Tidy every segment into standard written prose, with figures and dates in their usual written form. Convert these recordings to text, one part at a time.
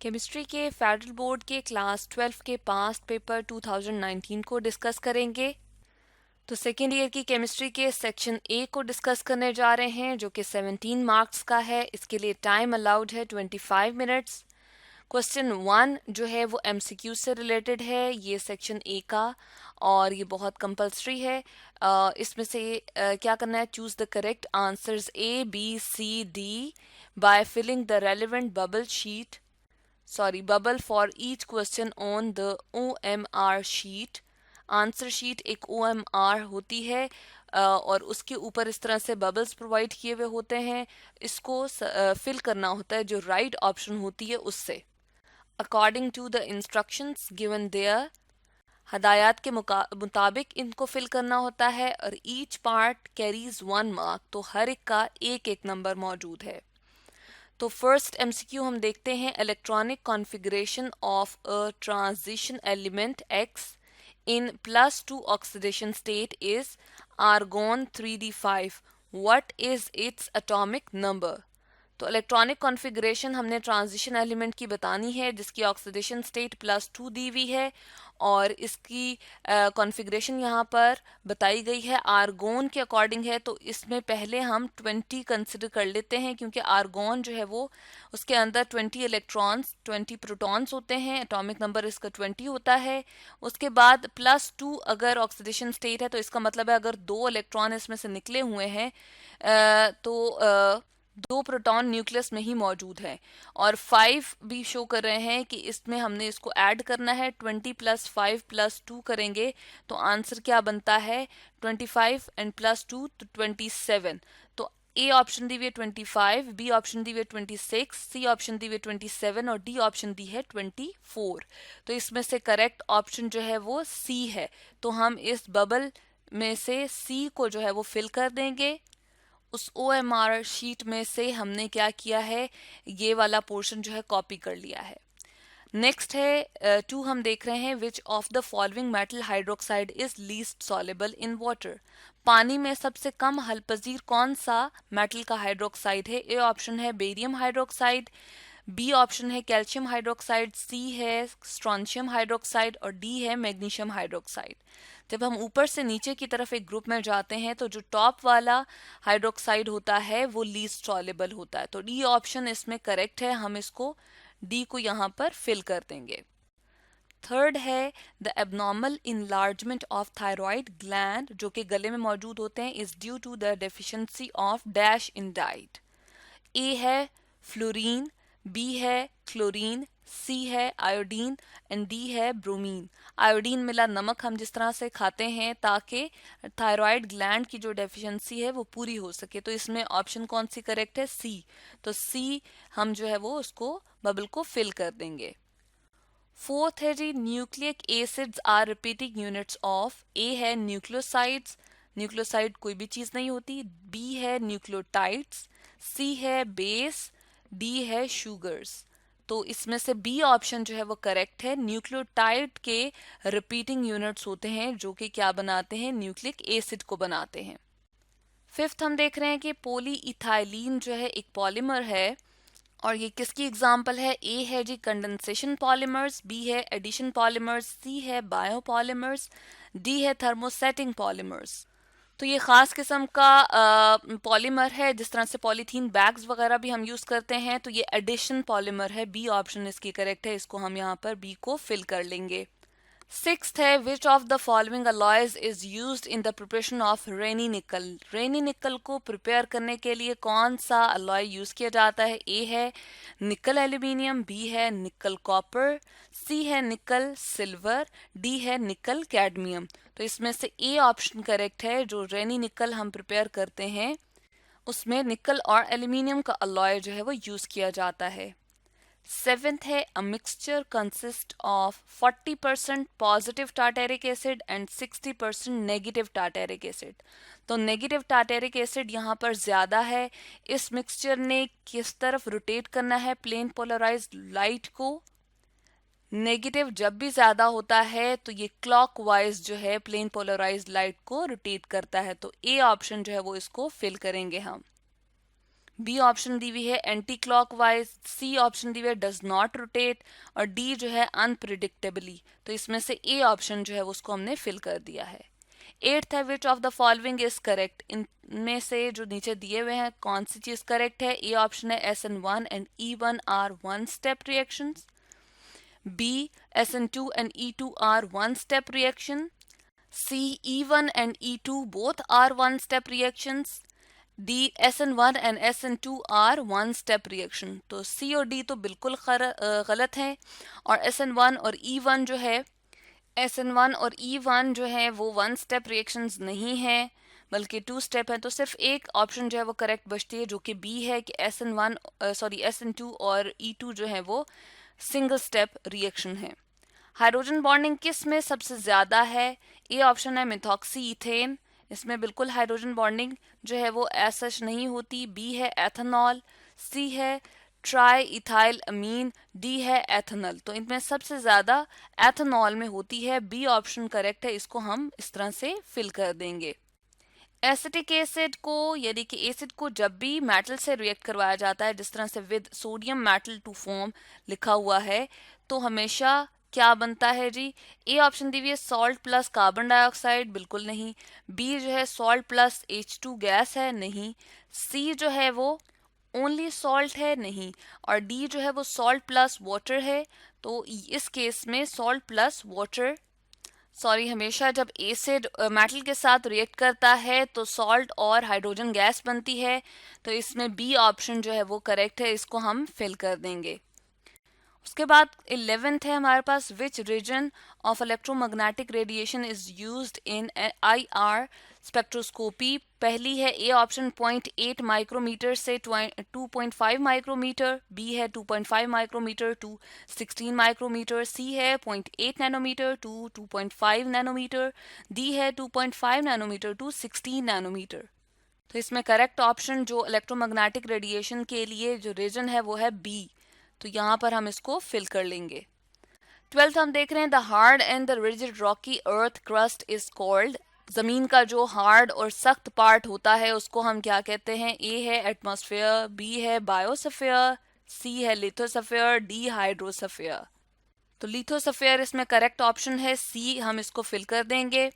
Chemistry के federal board के class 12 के पास्ट पेपर 2019 को डिस्कस करेंगे। तो सेकेंड ईयर की केमिस्ट्री के सेक्शन ए को डिस्कस करने जा रहे हैं जो कि 17 मार्क्स का है। इसके लिए टाइम अलाउड है 25 मिनट्स। क्वेश्चन 1 जो है वो एमसीक्यू से रिलेटेड है, ये सेक्शन ए का, और ये बहुत कंपलसरी है। इसमें से क्या करना है, choose the correct answers A B C D by filling the relevant bubble for each question on the OMR sheet। Answer sheet एक OMR होती है और उसके ऊपर इस तरह से बबल्स प्रोवाइड किए हुए होते हैं। इसको फिल करना होता है जो राइट ऑप्शन होती है उससे, according to the instructions given there. हदायत के मुताबिक इनको फिल करना होता है और ईच पार्ट कैरीज 1 मार्क, तो हर एक का एक एक नंबर मौजूद है। तो फर्स्ट एमसीक्यू हम देखते हैं, electronic configuration of a transition element X in +2 oxidation state is argon 3d5। What is its atomic number? तो इलेक्ट्रॉनिक कॉन्फ़िगरेशन हमने ट्रांजिशन एलिमेंट की बतानी है जिसकी ऑक्सीडेशन स्टेट +2 दी हुई है और इसकी कॉन्फ़िगरेशन यहाँ पर बताई गई है आर्गोन के अकॉर्डिंग है। तो इसमें पहले हम 20 कंसिडर कर लेते हैं क्योंकि आर्गोन जो है वो उसके अंदर 20 इलेक्ट्रॉन्स 20 प्रोटॉन्स होते हैं, एटॉमिक नंबर इसका 20 होता है। उसके बाद +2 अगर ऑक्सीडेशन स्टेट है तो इसका मतलब है अगर 2 इलेक्ट्रॉन इसमें से निकले हुए हैं तो 2 प्रोटॉन न्यूक्लियस में ही मौजूद है। और 5 भी शो कर रहे हैं कि इसमें हमने इसको ऐड करना है, 20 + 5 + 2 करेंगे तो आंसर क्या बनता है 25 एंड +2 तो 27। तो ए ऑप्शन दी हुई है 25, बी ऑप्शन दी हुई है 26, सी ऑप्शन दी हुई है 27 और डी ऑप्शन दी है 24। तो इसमें से करेक्ट ऑप्शन जो है वो सी है। तो हम इस बबल में से सी को जो है वो फिल कर देंगे। उस OMR शीट में से हमने क्या किया है, ये वाला पोर्शन जो है कॉपी कर लिया है। नेक्स्ट है 2, हम देख रहे हैं विच of the following metal hydroxide is least soluble in water. पानी में सबसे कम हलपजीर कौन सा मेटल का हाइड्रोक्साइड है। ए ऑप्शन है बेरियम हाइड्रोक्साइड, बी ऑप्शन है कैल्शियम हाइड्रोक्साइड, सी है स्ट्रोंशियम हाइड्रोक्साइड और डी है मैग्नीशियम हाइड्रोक्साइड। जब हम ऊपर से नीचे की तरफ एक ग्रुप में जाते हैं तो जो टॉप वाला हाइड्रोक्साइड होता है वो लीस्ट सॉलेबल होता है। तो डी ऑप्शन इसमें करेक्ट है, हम इसको डी को यहाँ पर फिल कर देंगे। थर्ड है the abnormal enlargement of thyroid gland जो कि गले में मौजूद होते हैं is due to the deficiency of dash in diet. A है फ्लोरीन, बी है क्लोरीन, सी है आयोडीन एंड डी है ब्रोमीन। आयोडीन मिला नमक हम जिस तरह से खाते हैं ताकि थायराइड ग्लैंड की जो डेफिशिएंसी है वो पूरी हो सके। तो इसमें ऑप्शन कौन सी करेक्ट है, सी। तो सी हम जो है वो उसको बबल को फिल कर देंगे। फोर्थ है जी nucleic acids are repeating units of. A है न्यूक्लियोसाइड्स, न्यूक्लियोसाइड कोई भी चीज नहीं होती। बी है न्यूक्लियोटाइड्स, सी है बेस, डी है शुगर्स। तो इसमें से बी ऑप्शन जो है वो करेक्ट है। न्यूक्लियोटाइड के रिपीटिंग यूनिट्स होते हैं जो कि क्या बनाते हैं, न्यूक्लिक एसिड को बनाते हैं। फिफ्थ हम देख रहे हैं कि पोली इथाइलिन जो है एक पॉलीमर है और ये किसकी एग्जाम्पल है। ए है जी कंडेंसेशन पॉलीमर्स, बी है एडिशन पॉलीमर्स, सी है बायोपॉलीमर्स, डी है थर्मोसेटिंग पॉलीमर्स। तो ये खास किस्म का पॉलीमर है, जिस तरह से पॉलीथीन बैग्स वगैरह भी हम यूज करते हैं। तो ये एडिशन पॉलीमर है, बी ऑप्शन इसकी करेक्ट है, इसको हम यहाँ पर बी को फिल कर लेंगे। सिक्स्थ है which of the following alloys is used in the preparation of Raney nickel. Raney निकल को प्रिपेयर करने के लिए कौन सा अलॉय यूज किया जाता है। ए है निकल एल्यूमिनियम, बी है निकल कॉपर, सी है निकल सिल्वर, डी है निकल कैडमियम। तो इसमें से ए ऑप्शन करेक्ट है, जो रेनी निकल हम प्रिपेयर करते हैं उसमें निकल और एल्यूमिनियम का अलॉय जो है वो यूज किया जाता है। सेवेंथ है a mixture consist of 40% positive tartaric acid and 60% negative tartaric acid. तो नेगेटिव टार्टेरिक एसिड यहाँ पर ज्यादा है। इस मिक्सचर ने किस तरफ रोटेट करना है प्लेन पोलराइज्ड लाइट को। नेगेटिव जब भी ज्यादा होता है तो ये क्लॉकवाइज जो है प्लेन पोलराइज्ड लाइट को रोटेट करता है। तो ए ऑप्शन जो है वो इसको फिल करेंगे हम। बी ऑप्शन दी हुई है एंटी क्लॉकवाइज, सी ऑप्शन दी हुई है डज नॉट रोटेट, और डी जो है अनप्रिडिक्टेबली। तो इसमें से ए ऑप्शन जो है उसको हमने फिल कर दिया है। एट्थ है which of the following is correct, इनमें से जो नीचे दिए हुए हैं कौन सी चीज करेक्ट है। ए ऑप्शन है SN1 and E1 are one step reactions, B SN2 and E2 are one step reaction, C E1 and E2 both are one step reactions, D SN1 and SN2 are one step reaction. तो C और D तो बिल्कुल गलत है, और SN1 और E1 जो है, SN1 और E1 जो है वो वन स्टेप रिएक्शंस नहीं है बल्कि टू स्टेप है। तो सिर्फ एक ऑप्शन जो है वो करेक्ट बचती है जो कि बी है कि SN2 और E2 जो है वो सिंगल स्टेप रिएक्शन है। हाइड्रोजन बॉन्डिंग किस में सबसे ज़्यादा है। ए ऑप्शन है मिथॉक्सी इथेन, इसमें बिल्कुल हाइड्रोजन बॉन्डिंग जो है वो ऐसा नहीं होती। बी है एथेनॉल, सी है ट्राई इथाइल अमीन, डी है एथेनॉल। तो इनमें सबसे ज़्यादा एथेनॉल में होती है। बी ऑप्शन करेक्ट है, इसको हम इस तरह से फिल कर देंगे। एसिटिक एसिड को यानी कि एसिड को जब भी मेटल से रिएक्ट करवाया जाता है, जिस तरह से with sodium metal to form लिखा हुआ है, तो हमेशा क्या बनता है जी। ए ऑप्शन दी हुई है सॉल्ट प्लस कार्बन डाइऑक्साइड, बिल्कुल नहीं। बी जो है सॉल्ट प्लस H2 गैस है, नहीं। सी जो है वो ओनली सॉल्ट है, नहीं। और डी जो है वो सॉल्ट प्लस वाटर है। तो इस केस में सॉल्ट प्लस वाटर, सॉरी, हमेशा जब एसिड मेटल के साथ रिएक्ट करता है तो सॉल्ट और हाइड्रोजन गैस बनती है। तो इसमें बी ऑप्शन जो है वो करेक्ट है, इसको हम फिल कर देंगे। उसके बाद 11th है हमारे पास which region of electromagnetic radiation is used in IR spectroscopy. पहली है ए ऑप्शन 0.8 माइक्रोमीटर से 2.5 माइक्रोमीटर, बी है 2.5 माइक्रोमीटर टू 16 माइक्रोमीटर, सी है 0.8 नैनोमीटर टू 2.5 नैनोमीटर, डी है 2.5 नैनोमीटर टू 16 नैनोमीटर। तो इसमें करेक्ट ऑप्शन जो इलेक्ट्रोमैग्नेटिक रेडिएशन के लिए जो रीजन है वो है बी। तो यहाँ पर हम इसको फिल कर लेंगे। 12th हम देख रहे हैं the hard and the rigid Rocky earth crust is called. जमीन का जो हार्ड और सख्त पार्ट होता है उसको हम क्या कहते हैं। ए है एटमॉस्फेयर, बी है बायोस्फीयर, सी है लिथोस्फीयर, डी हाइड्रोस्फीयर। तो लिथोस्फीयर इसमें करेक्ट ऑप्शन है, सी हम इसको फिल कर देंगे।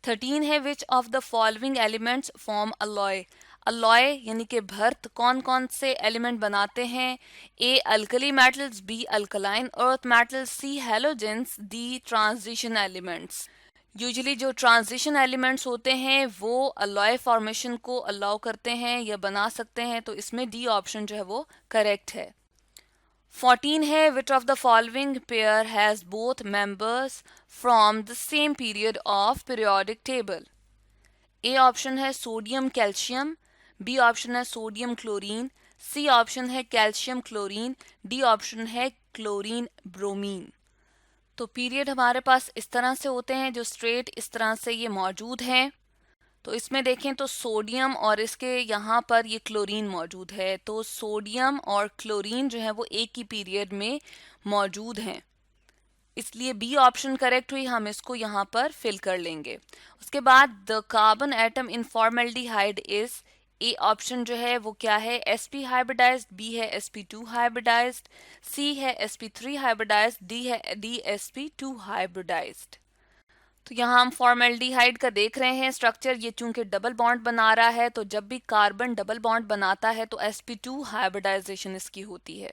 13 है which of the following elements form alloy. Alloy यानी कि भर्त कौन कौन से एलिमेंट बनाते हैं। A alkali metals, B alkaline earth metals, C halogens, D transition elements. Usually जो ट्रांजिशन एलिमेंट्स होते हैं वो अलॉय फॉर्मेशन को अलाउ करते हैं या बना सकते हैं। तो इसमें डी ऑप्शन जो है वो करेक्ट है। 14 है which of the following pair has both members from the same period of periodic table. A option है सोडियम कैल्शियम, बी ऑप्शन है सोडियम क्लोरीन, सी ऑप्शन है कैल्शियम क्लोरीन, डी ऑप्शन है chlorine bromine. तो period हमारे पास इस तरह से होते हैं जो स्ट्रेट इस तरह से ये मौजूद हैं। तो इसमें देखें तो सोडियम और इसके यहाँ पर ये क्लोरीन मौजूद है। तो सोडियम और क्लोरीन जो है वो एक ही पीरियड में मौजूद हैं, इसलिए बी ऑप्शन करेक्ट हुई, हम इसको यहाँ पर फिल कर लेंगे। उसके बाद the carbon atom in formaldehyde is. A option जो है वो क्या है, sp हाइब्रिडाइज्ड, बी है sp2 हाइब्रिडाइज्ड, सी है sp3 हाइब्रिडाइज्ड, डी है dsp2 हाइब्रिडाइज्ड। तो यहाँ हम फॉर्मेल्डिहाइड का देख रहे हैं स्ट्रक्चर। ये चूंकि डबल बॉन्ड बना रहा है तो जब भी कार्बन डबल बॉन्ड बनाता है तो sp2 हाइब्रिडाइजेशन इसकी होती है।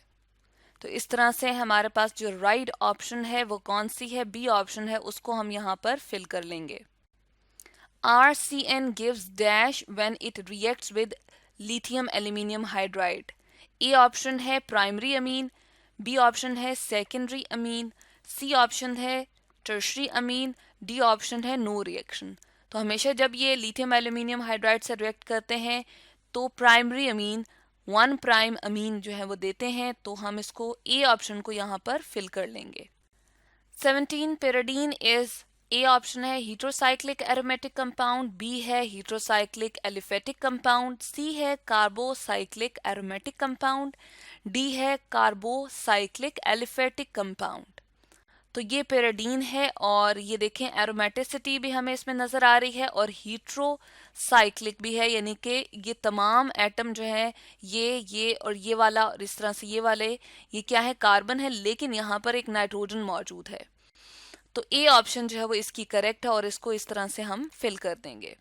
तो इस तरह से हमारे पास जो राइट ऑप्शन है वो कौन सी है, बी ऑप्शन है, उसको हम यहाँ पर फिल कर लेंगे। RCN gives dash when it reacts with lithium aluminium hydride। A option है प्राइमरी अमीन, बी ऑप्शन है सेकेंडरी अमीन, सी ऑप्शन है टर्शरी अमीन, डी ऑप्शन है नो रिएक्शन। तो हमेशा जब ये लिथियम एल्यूमिनियम हाइड्राइड से रिएक्ट करते हैं तो प्राइमरी अमीन 1 प्राइम अमीन जो है वो देते हैं। तो हम इसको ए ऑप्शन को यहाँ पर फिल कर लेंगे। 17 pyridine इज। ए ऑप्शन है हीट्रोसाइक्लिक एरोमेटिक कंपाउंड, बी है हीट्रोसाइक्लिक एलिफेटिक कंपाउंड, सी है कार्बोसाइक्लिक एरोमेटिक कंपाउंड, डी है कार्बोसाइक्लिक एलिफेटिक कंपाउंड। तो ये पेराडीन है और ये देखें एरोमेटिसिटी भी हमें इसमें नज़र आ रही है और हीट्रोसाइक्लिक भी है, यानी कि ये तमाम एटम जो है ये और ये वाला और इस तरह से ये वाले ये क्या है, कार्बन है, लेकिन यहाँ पर एक नाइट्रोजन मौजूद है। तो ए ऑप्शन जो है वो इसकी करेक्ट है और इसको इस तरह से हम फिल कर देंगे।